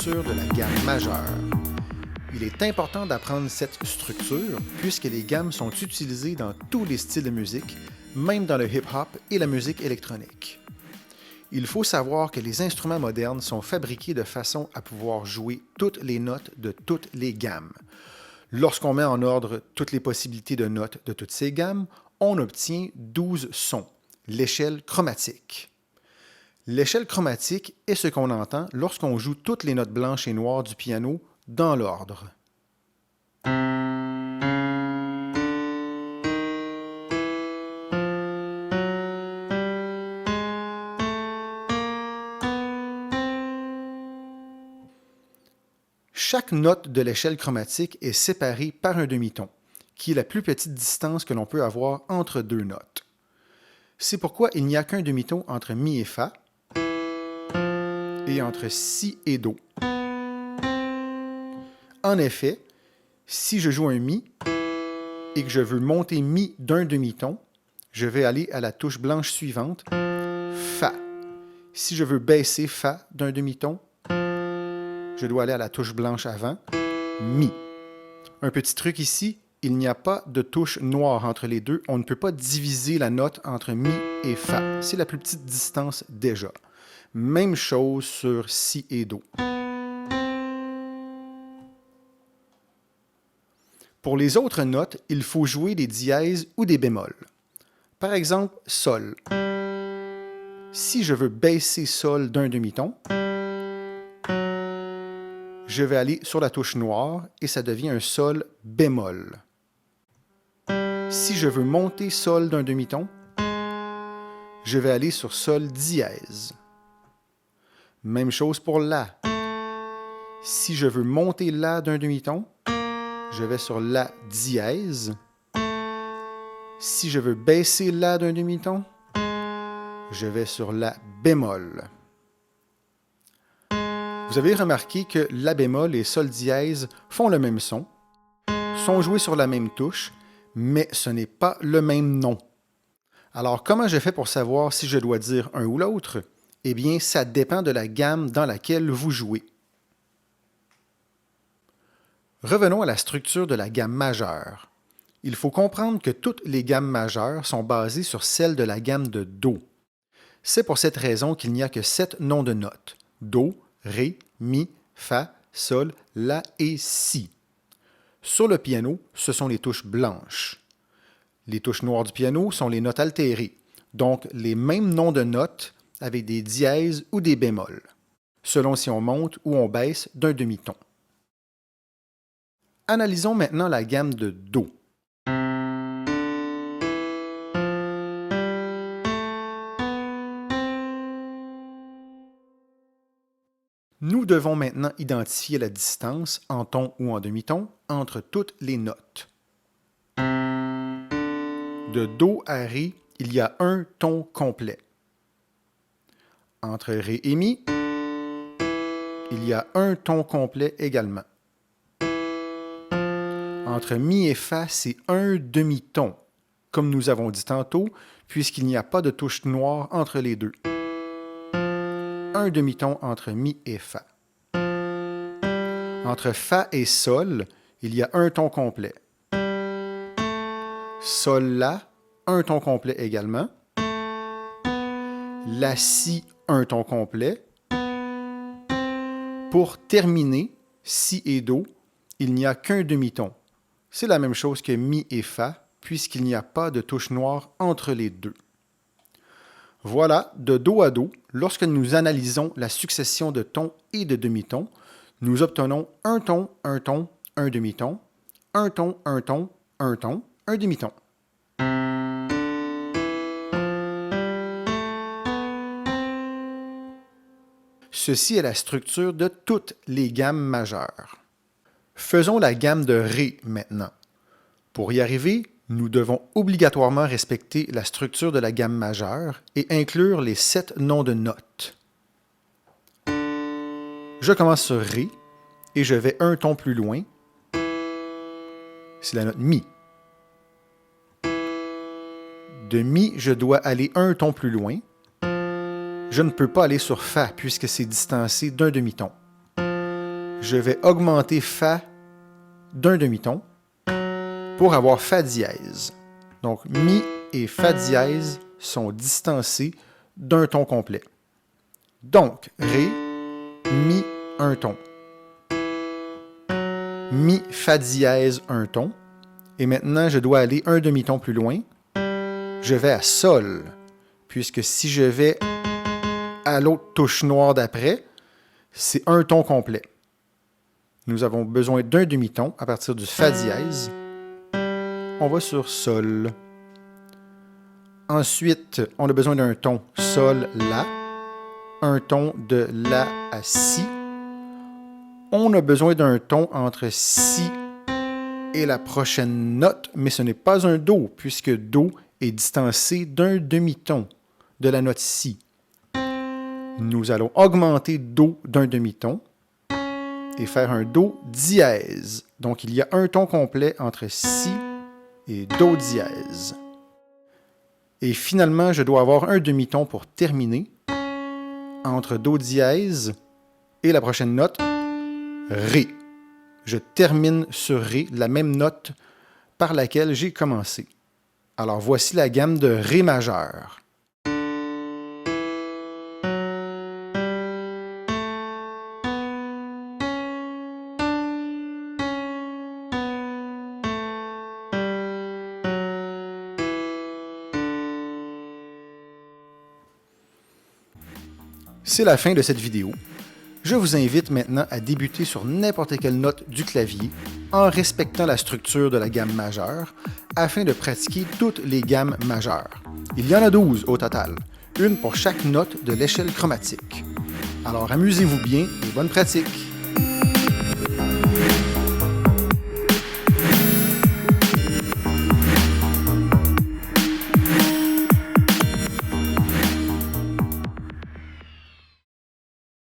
structure de la gamme majeure. Il est important d'apprendre cette structure puisque les gammes sont utilisées dans tous les styles de musique, même dans le hip-hop et la musique électronique. Il faut savoir que les instruments modernes sont fabriqués de façon à pouvoir jouer toutes les notes de toutes les gammes. Lorsqu'on met en ordre toutes les possibilités de notes de toutes ces gammes, on obtient 12 sons, l'échelle chromatique. L'échelle chromatique est ce qu'on entend lorsqu'on joue toutes les notes blanches et noires du piano dans l'ordre. Chaque note de l'échelle chromatique est séparée par un demi-ton, qui est la plus petite distance que l'on peut avoir entre deux notes. C'est pourquoi il n'y a qu'un demi-ton entre Mi et Fa et entre Si et Do. En effet, si je joue un Mi et que je veux monter Mi d'un demi-ton, je vais aller à la touche blanche suivante, Fa. Si je veux baisser Fa d'un demi-ton, je dois aller à la touche blanche avant, Mi. Un petit truc ici, il n'y a pas de touche noire entre les deux. On ne peut pas diviser la note entre Mi et Fa. C'est la plus petite distance déjà. Même chose sur Si et Do. Pour les autres notes, il faut jouer des dièses ou des bémols. Par exemple, Sol. Si je veux baisser Sol d'un demi-ton, je vais aller sur la touche noire et ça devient un Sol bémol. Si je veux monter Sol d'un demi-ton, je vais aller sur Sol dièse. Même chose pour La. Si je veux monter La d'un demi-ton, je vais sur La dièse. Si je veux baisser La d'un demi-ton, je vais sur La bémol. Vous avez remarqué que La bémol et Sol dièse font le même son, sont joués sur la même touche, mais ce n'est pas le même nom. Alors, comment je fais pour savoir si je dois dire un ou l'autre? Eh bien, ça dépend de la gamme dans laquelle vous jouez. Revenons à la structure de la gamme majeure. Il faut comprendre que toutes les gammes majeures sont basées sur celle de la gamme de Do. C'est pour cette raison qu'il n'y a que 7 noms de notes: Do, Ré, Mi, Fa, Sol, La et Si. Sur le piano, ce sont les touches blanches. Les touches noires du piano sont les notes altérées, donc les mêmes noms de notes avec des dièses ou des bémols, selon si on monte ou on baisse d'un demi-ton. Analysons maintenant la gamme de Do. Nous devons maintenant identifier la distance, en ton ou en demi-ton, entre toutes les notes. De Do à Ré, il y a un ton complet. Entre Ré et Mi, il y a un ton complet également. Entre Mi et Fa, c'est un demi-ton, comme nous avons dit tantôt, puisqu'il n'y a pas de touche noire entre les deux. Un demi-ton entre Mi et Fa. Entre Fa et Sol, il y a un ton complet. Sol, La, un ton complet également. La, Si, un ton complet. Pour terminer, Si et Do, il n'y a qu'un demi-ton. C'est la même chose que Mi et Fa, puisqu'il n'y a pas de touche noire entre les deux. Voilà, de Do à Do, lorsque nous analysons la succession de tons et de demi-tons, nous obtenons un ton, un demi-ton, un ton, un ton, un ton, un demi-ton. Ceci est la structure de toutes les gammes majeures. Faisons la gamme de Ré maintenant. Pour y arriver, nous devons obligatoirement respecter la structure de la gamme majeure et inclure les 7 noms de notes. Je commence sur Ré et je vais un ton plus loin. C'est la note Mi. De Mi, je dois aller un ton plus loin. Je ne peux pas aller sur Fa puisque c'est distancé d'un demi-ton. je vais augmenter Fa d'un demi-ton pour avoir Fa dièse. Donc, Mi et Fa dièse sont distancés d'un ton complet. Donc, Ré, Mi, un ton. Mi, Fa dièse, un ton. Et maintenant, je dois aller un demi-ton plus loin. Je vais à Sol, puisque si je vais à l'autre touche noire d'après, c'est un ton complet. Nous avons besoin d'un demi-ton à partir du Fa dièse. On va sur Sol. Ensuite, on a besoin d'un ton Sol, La. Un ton de La à Si. On a besoin d'un ton entre Si et la prochaine note, mais ce n'est pas un Do, puisque Do est distancé d'un demi-ton de la note Si. Nous allons augmenter Do d'un demi-ton et faire un Do dièse. Donc, il y a un ton complet entre Si et Do dièse. Et finalement, je dois avoir un demi-ton pour terminer entre Do dièse et la prochaine note, Ré. Je termine sur Ré, la même note par laquelle j'ai commencé. Alors voici la gamme de Ré majeur. C'est la fin de cette vidéo. Je vous invite maintenant à débuter sur n'importe quelle note du clavier en respectant la structure de la gamme majeure afin de pratiquer toutes les gammes majeures. Il y en a 12 au total, une pour chaque note de l'échelle chromatique. Alors amusez-vous bien et bonne pratique!